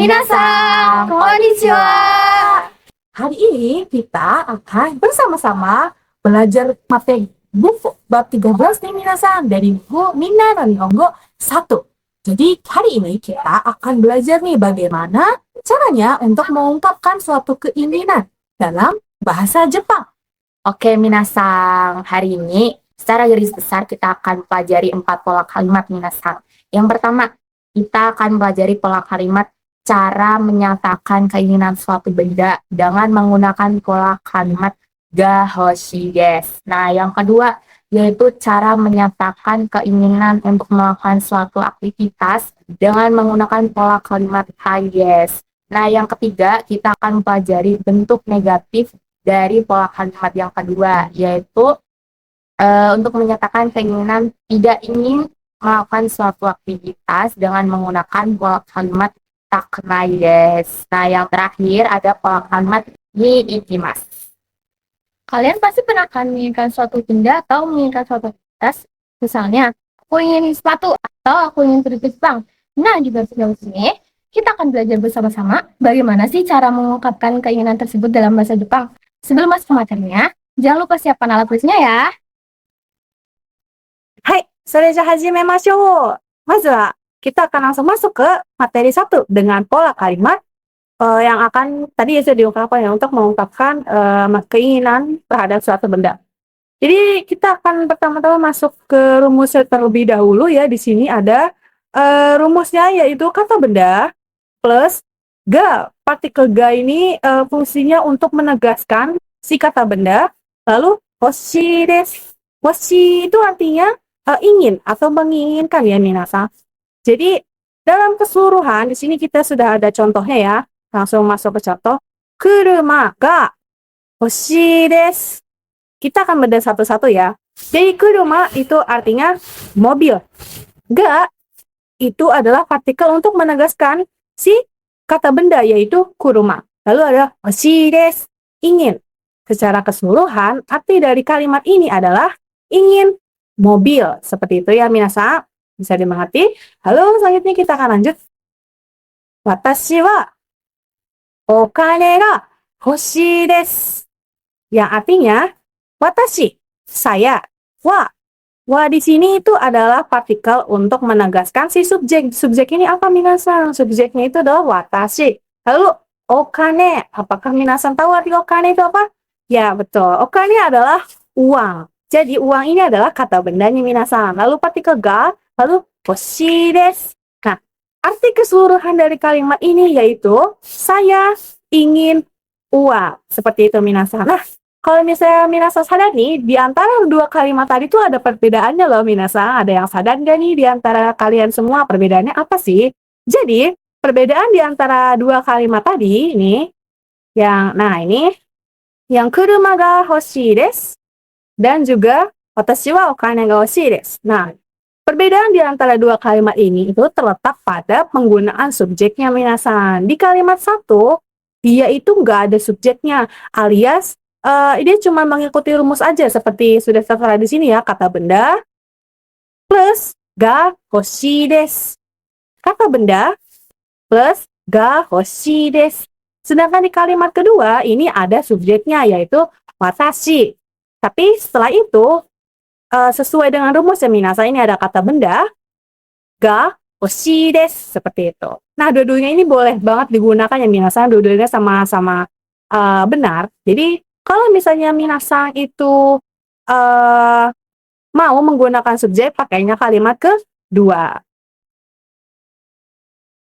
Minasan, konnichiwa. Hari ini kita akan bersama-sama belajar materi buku bab 13 nih minasan dari buku Minna no Nihongo 1. Jadi hari ini kita akan belajar nih bagaimana caranya untuk mengungkapkan suatu keinginan dalam bahasa Jepang. Oke minasan, hari ini secara garis besar kita akan pelajari 4 pola kalimat minasan. Yang pertama, kita akan pelajari pola kalimat cara menyatakan keinginan suatu benda dengan menggunakan pola kalimat ga hoshi desu. Nah, yang kedua yaitu cara menyatakan keinginan untuk melakukan suatu aktivitas dengan menggunakan pola kalimat hai desu. Nah, yang ketiga kita akan pelajari bentuk negatif dari pola kalimat yang kedua, yaitu untuk menyatakan keinginan tidak ingin melakukan suatu aktivitas dengan menggunakan pola kalimat takenai desu. Nah, yang terakhir ada pola kalimat ni ikimasu. Kalian pasti pernah kan menginginkan suatu benda atau menginginkan suatu aktivitas. Misalnya, aku ingin sepatu atau aku ingin pergi ke Jepang. Nah, di bab ini kita akan belajar bersama-sama bagaimana sih cara mengungkapkan keinginan tersebut dalam bahasa Jepang. Sebelum masuk ke materinya, jangan lupa siapkan alat tulisnya ya. Hai, それじゃ始めましょう。まずはkita akan langsung masuk ke materi 1 dengan pola kalimat yang akan tadi sudah diungkapkan ya untuk mengungkapkan keinginan terhadap suatu benda. Jadi kita akan pertama-tama masuk ke rumusnya terlebih dahulu ya. Di sini ada rumusnya yaitu kata benda plus ga. Partikel ga ini fungsinya untuk menegaskan si kata benda. Lalu hoshi desu. Hoshi itu artinya ingin atau menginginkan ya minasan. Jadi dalam keseluruhan di sini kita sudah ada contohnya ya. Langsung masuk ke contoh. Kuruma ga hoshi desu. Kita akan bedah satu-satu ya. Jadi kuruma itu artinya mobil. Ga itu adalah partikel untuk menegaskan si kata benda yaitu kuruma. Lalu ada hoshi desu, ingin. Secara keseluruhan arti dari kalimat ini adalah ingin mobil. Seperti itu ya minasan. Bisa dimengerti? Lalu selanjutnya kita akan lanjut. Watashi wa okane ga hoshii desu. Yang artinya watashi, saya. Wa di sini itu adalah partikel untuk menegaskan si subjek. Subjek ini apa minasan? Subjeknya itu adalah watashi. Lalu okane, apakah minasan tahu arti okane itu apa? Ya betul. Okane adalah uang. Jadi uang ini adalah kata bendanya minasan. Lalu partikel ga, lalu hoshii desu. Nah, arti keseluruhan dari kalimat ini yaitu saya ingin uang. Seperti itu minasan. Nah, kalau misalnya minasan sadar nih, di antara dua kalimat tadi tuh ada perbedaannya loh minasan. Ada yang sadar nggak nih di antara kalian semua perbedaannya apa sih? Jadi, perbedaan di antara dua kalimat tadi ini, yang kuruma ga hoshii desu dan juga watashi wa okane ga hoshii desu. Nah, perbedaan di antara dua kalimat ini itu terletak pada penggunaan subjeknya minasan. Di kalimat 1, dia itu nggak ada subjeknya, alias dia cuma mengikuti rumus aja seperti sudah tertera di sini ya, kata benda plus ga hoshii desu. Kata benda plus ga hoshii desu. Sedangkan di kalimat kedua ini ada subjeknya yaitu watashi. Tapi setelah itu sesuai dengan rumus ya minasan, ini ada kata benda ga hoshii desu, seperti itu. Nah, dua-duanya ini boleh banget digunakan ya minasan, dua-duanya sama-sama benar. Jadi kalau misalnya minasan itu mau menggunakan subjek, pakainya kalimat kedua.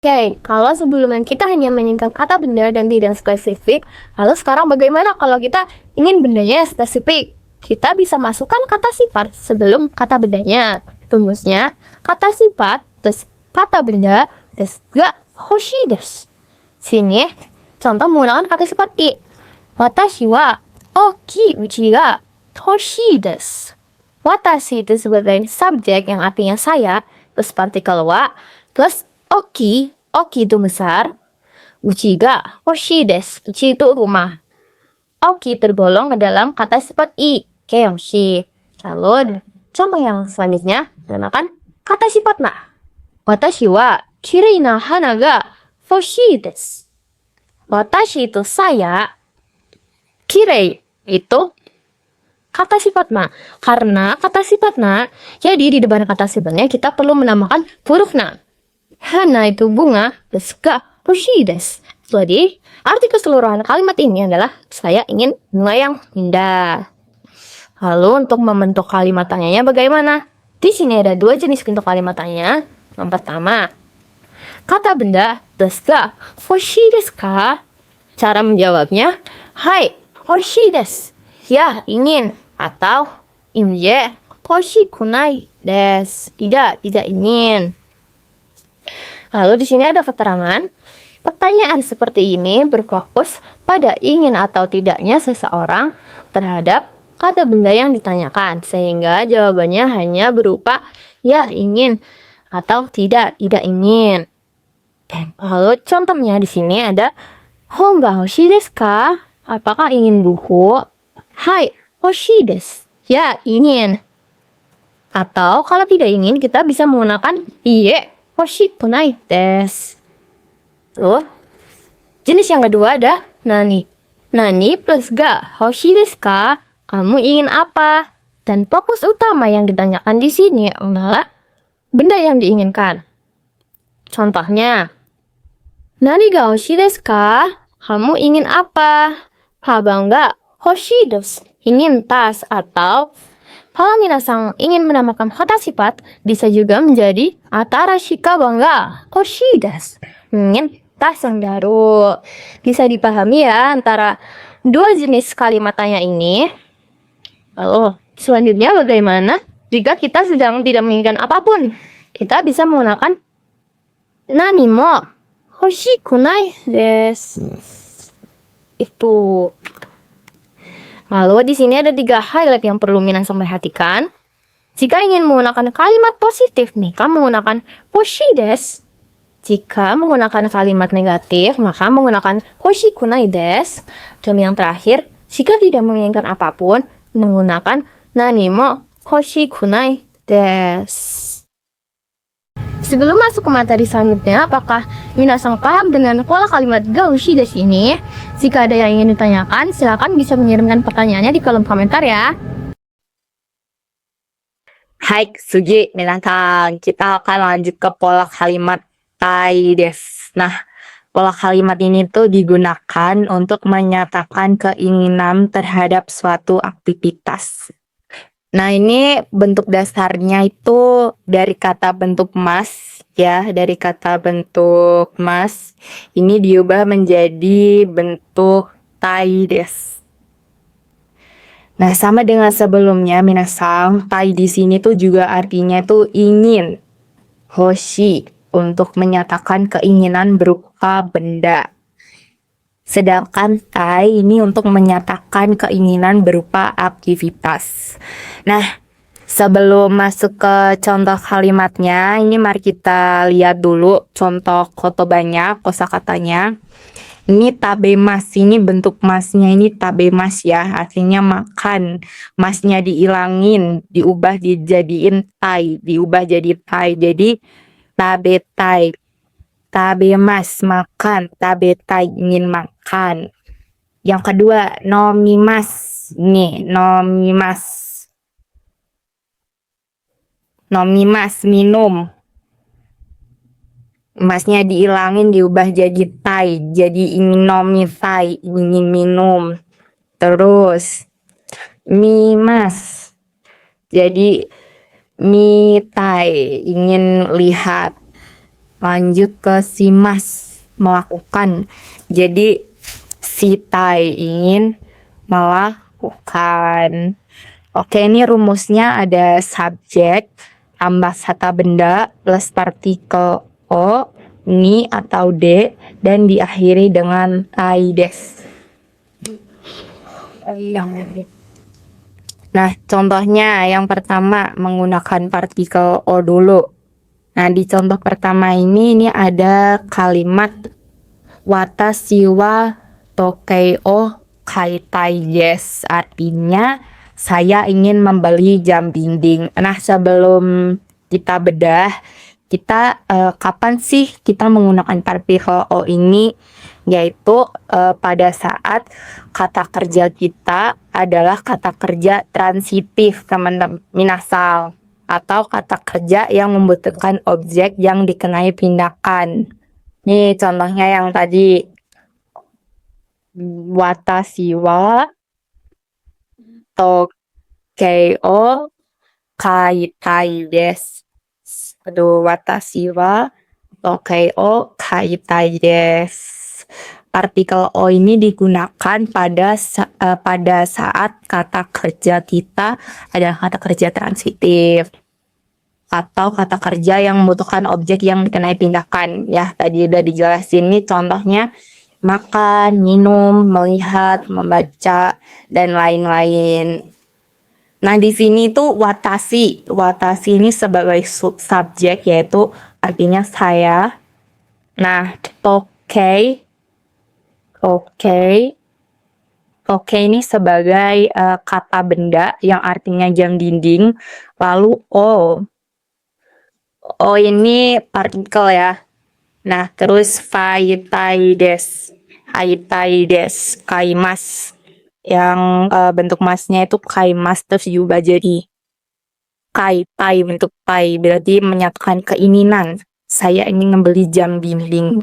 Oke, kalau sebelumnya kita hanya menginginkan kata benda dan tidak spesifik, lalu sekarang bagaimana kalau kita ingin bendanya spesifik? Kita bisa masukkan kata sifat sebelum kata bendanya. Rumusnya, kata sifat plus kata benda plus ga hoshii desu. Sini, contoh menggunakan kata sifat i. Watashi wa okii uchi ga hoshii desu. Watashi itu sebagai subjek yang artinya saya, plus partikel wa, plus oki itu besar, uchi ga hoshii desu. Uchi itu rumah. Oki tergolong ke dalam kata sifat i, keyoshi. Lalu contoh yang selanjutnya menggunakan kata sifat na. Watashi wa kirei na hana ga hoshi desu. Watashi itu saya, kirei itu kata sifat na. Karena kata sifat na, jadi di depan kata sifatnya kita perlu menambahkan huruf na. Hana itu bunga, desu ga hoshi desu. Jadi, arti keseluruhan kalimat ini adalah saya ingin bunga yang indah. Lalu untuk membentuk kalimat tanyanya bagaimana? Di sini ada dua jenis bentuk kalimat tanya. Yang pertama, kata benda desu ga hoshi desu ka? Cara menjawabnya, hai, hoshi desu. Ya, ingin. Atau, iie, hoshikunai desu. Tidak ingin. Lalu di sini ada keterangan. Pertanyaan seperti ini berfokus pada ingin atau tidaknya seseorang terhadap kata benda yang ditanyakan, sehingga jawabannya hanya berupa ya ingin atau tidak ingin. Lalu contohnya di sini ada honga hoshi desu ka? Apakah ingin buku? Hai, hoshi desu. Ya, ingin. Atau kalau tidak ingin kita bisa menggunakan iie, hoshikunai desu. Tuh. Jenis yang kedua ada nani. Nani plus ga hoshi desu ka? Kamu ingin apa? Dan fokus utama yang ditanyakan di sini adalah benda yang diinginkan. Contohnya, nani ga hoshi desu ka? Kamu ingin apa? Kaban ga hoshi desu. Ingin tas. Atau kalau minasang ingin menambahkan kata sifat, bisa juga menjadi atarashi kaban ga hoshi desu. Ingin tas yang baru. Bisa dipahami ya antara dua jenis kalimat tanya ini. Lalu selanjutnya bagaimana jika kita sedang tidak menginginkan apapun? Kita bisa menggunakan nani mo hoshikunai desu. Itu. Lalu di sini ada 3 highlight yang perlu minasang perhatikan. Jika ingin menggunakan kalimat positif nih, kamu menggunakan hoshi desu. Jika menggunakan kalimat negatif, maka menggunakan hoshikunai desu. Dan yang terakhir, jika tidak menginginkan apapun, menggunakan nani mo hoshikunai desu. Sebelum masuk ke materi selanjutnya, apakah minasang paham dengan pola kalimat ga hoshi desu ini? Jika ada yang ingin ditanyakan, silakan bisa mengirimkan pertanyaannya di kolom komentar ya. Hai, sugi, minasang. Kita akan lanjut ke pola kalimat tai desu. Nah, pola kalimat ini tuh digunakan untuk menyatakan keinginan terhadap suatu aktivitas. Nah, ini bentuk dasarnya itu dari kata bentuk mas, ya, dari kata bentuk mas. Ini diubah menjadi bentuk tai desu. Nah, sama dengan sebelumnya, minasang, tai di sini tuh juga artinya tuh ingin. Hoshi untuk menyatakan keinginan berupa benda. Sedangkan tai ini untuk menyatakan keinginan berupa aktivitas. Nah, sebelum masuk ke contoh kalimatnya, ini mari kita lihat dulu contoh kotobannya, kosakatanya. Ini tabemas, ini bentuk masnya ini tabemas ya, artinya makan. Masnya diilangin, diubah dijadiin tai, diubah jadi tai. Jadi tabetai, tabemas makan, tabetai ingin makan. Yang kedua nomimas, nih nomimas, nomimas minum. Masnya diilangin diubah jadi tai, jadi ingin nomisai, ingin minum. Terus mimas, jadi mitai, ingin lihat. Lanjut ke simas, melakukan. Jadi sitai, ingin melakukan. Oke, ini rumusnya ada subjek tambah kata benda plus partikel o, ni atau de, dan diakhiri dengan tai des. Nah, contohnya yang pertama menggunakan partikel o dulu. Nah, di contoh pertama ini ada kalimat watashi wa tokei o kaitai desu. Artinya saya ingin membeli jam dinding. Nah, sebelum kita bedah, kapan sih kita menggunakan partikel o ini? Yaitu pada saat kata kerja kita adalah kata kerja transitif, teman-teman minasal, atau kata kerja yang membutuhkan objek yang dikenai tindakan. Nih contohnya yang tadi, watashi wa tokei o kaitai desu. Aduh, watashi wa tokei o kaitai desu. Partikel o ini digunakan pada saat kata kerja kita adalah kata kerja transitif atau kata kerja yang membutuhkan objek yang dikenai tindakan. Ya, tadi udah dijelasin nih contohnya makan, minum, melihat, membaca, dan lain-lain. Nah, di sini tuh watashi. Watashi ini sebagai subjek, yaitu artinya saya. Nah, tokei ini sebagai kata benda yang artinya jam dinding. Lalu o ini partikel ya. Nah, terus faitai desu, kaimas, yang bentuk masnya itu kaimas terus diubah jadi kaitai, bentuk tai, berarti menyatakan keinginan. Saya ingin membeli jam dinding.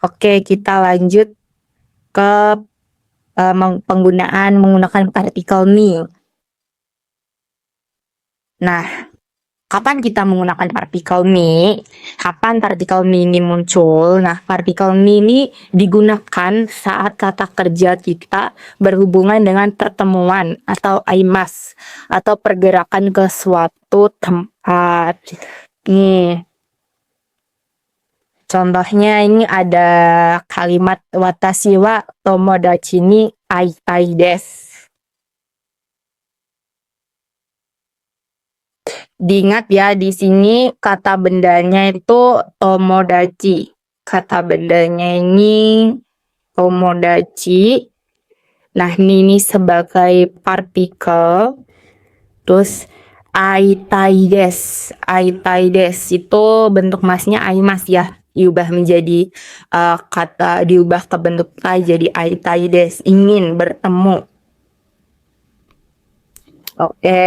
Oke, kita lanjut ke menggunakan partikel ni. Nah, kapan kita menggunakan partikel ni? Kapan partikel ni ini muncul? Nah, partikel ni ini digunakan saat kata kerja kita berhubungan dengan pertemuan atau aimas atau pergerakan ke suatu tempat. Nih, contohnya ini ada kalimat watashi wa tomodachi ni aitai desu. Diingat ya, di sini kata bendanya itu tomodachi. Kata bendanya ini tomodachi. Nah, ini sebagai partikel. Terus aitai desu. Aitai desu itu bentuk masnya aimas ya. Diubah menjadi diubah ke bentuk tai jadi aitai desu. Ingin bertemu. Oke.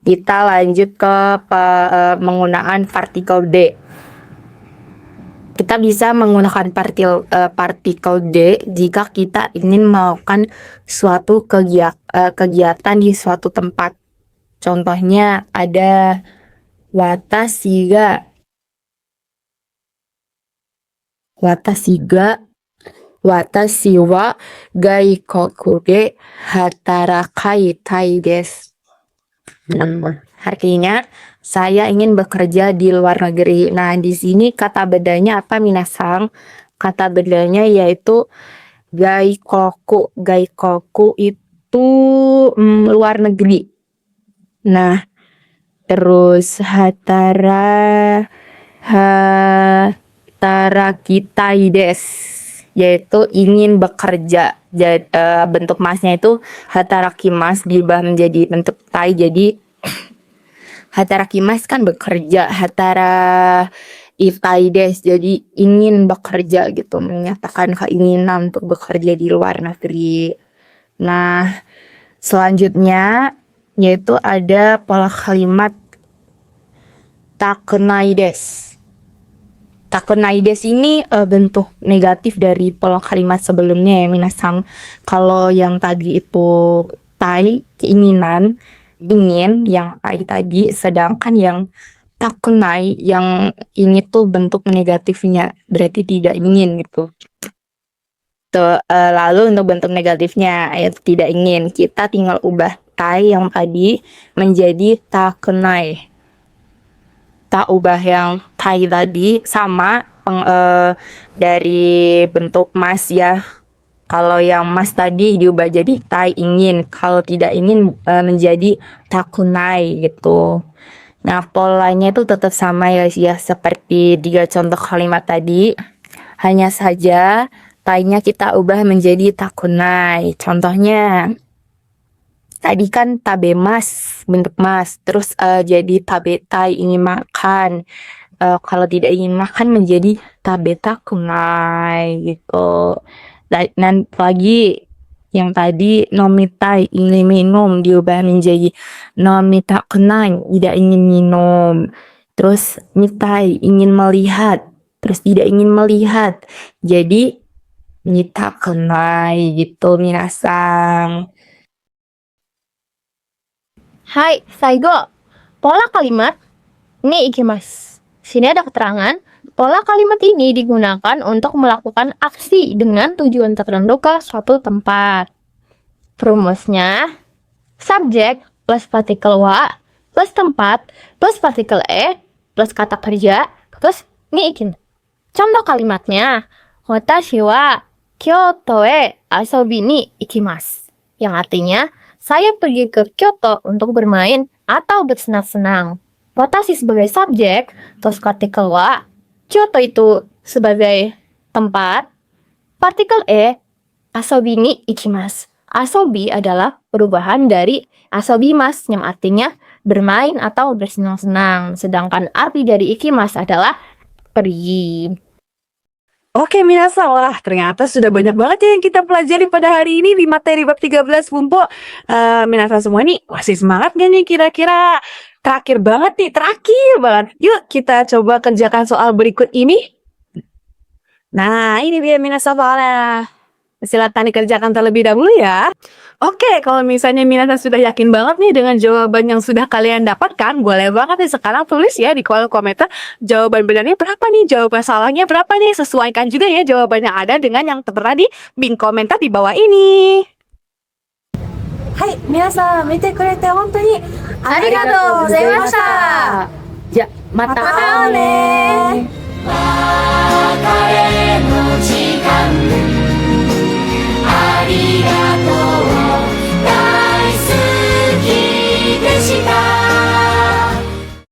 Kita lanjut ke menggunakan partikel D. Kita bisa menggunakan partikel D jika kita ingin melakukan suatu kegiatan di suatu tempat. Contohnya ada watashi wa gaikoku de hatarakitai desu. Artinya saya ingin bekerja di luar negeri. Nah, di sini kata bedanya apa minasang? Kata bedanya yaitu gaikoku. Gaikoku itu luar negeri. Nah, terus hatarakitai desu, yaitu ingin bekerja. Bentuk masnya itu hatarakimas diubah menjadi bentuk tai, jadi hatarakimas kan bekerja, itai desu jadi ingin bekerja gitu, menyatakan keinginan untuk bekerja di luar negeri. Nah, selanjutnya yaitu ada pola kalimat takenai desu. Takenai desu ini bentuk negatif dari pola kalimat sebelumnya ya minasang. Kalau yang tadi itu tai, keinginan, ingin, yang ai tadi, sedangkan yang takenai, yang ini tuh bentuk negatifnya, berarti tidak ingin gitu. Lalu untuk bentuk negatifnya yaitu tidak ingin, kita tinggal ubah tai yang tadi menjadi takenai. Kita ubah yang tai tadi sama dari bentuk mas ya. Kalau yang mas tadi diubah jadi tai ingin, kalau tidak ingin menjadi takunai gitu. Nah, polanya itu tetap sama ya seperti 3 contoh kalimat tadi. Hanya saja tainya kita ubah menjadi takunai. Contohnya Tadi kan tabemas, bentuk mas. Terus jadi tabetai, ingin makan. Kalau tidak ingin makan menjadi tabetakunai gitu. Dan lagi yang tadi nomitai, ingin minum, diubah menjadi nomitakunai, tidak ingin minum. Terus mitai, ingin melihat. Terus tidak ingin melihat. Jadi mitakunai gitu minasang. Hai, Saigo. Pola kalimat ni ikimasu. Sini ada keterangan, pola kalimat ini digunakan untuk melakukan aksi dengan tujuan tertentu ke suatu tempat. Rumusnya, subjek plus partikel wa plus tempat plus partikel plus kata kerja plus niikin. Contoh kalimatnya, watashi wa Kyoto e asobi ni ikimasu. Yang artinya, saya pergi ke Kyoto untuk bermain atau bersenang-senang. Watashi sebagai subjek, terus partikel wa, Kyoto itu sebagai tempat, partikel asobi ni ikimasu. Asobi adalah perubahan dari asobimas yang artinya bermain atau bersenang-senang. Sedangkan arti dari ikimasu adalah pergi. Oke, minasan, wah ternyata sudah banyak banget ya yang kita pelajari pada hari ini di materi bab 13 Bumpo. Minasan semua nih masih semangat gak nih kira-kira? Terakhir banget. Yuk kita coba kerjakan soal berikut ini. Nah, ini dia minasan soalnya. Silakan dikerjakan terlebih dahulu ya. Oke, kalau misalnya minasan sudah yakin banget nih dengan jawaban yang sudah kalian dapatkan, boleh banget nih sekarang tulis ya di kolom komentar jawaban benernya berapa nih, jawaban salahnya berapa nih. Sesuaikan juga ya jawaban yang ada dengan yang tertera di link komentar di bawah ini. Hai, minasan, mite kurete hontou ni arigatou gozaimashita. Ya, mata Mata ne.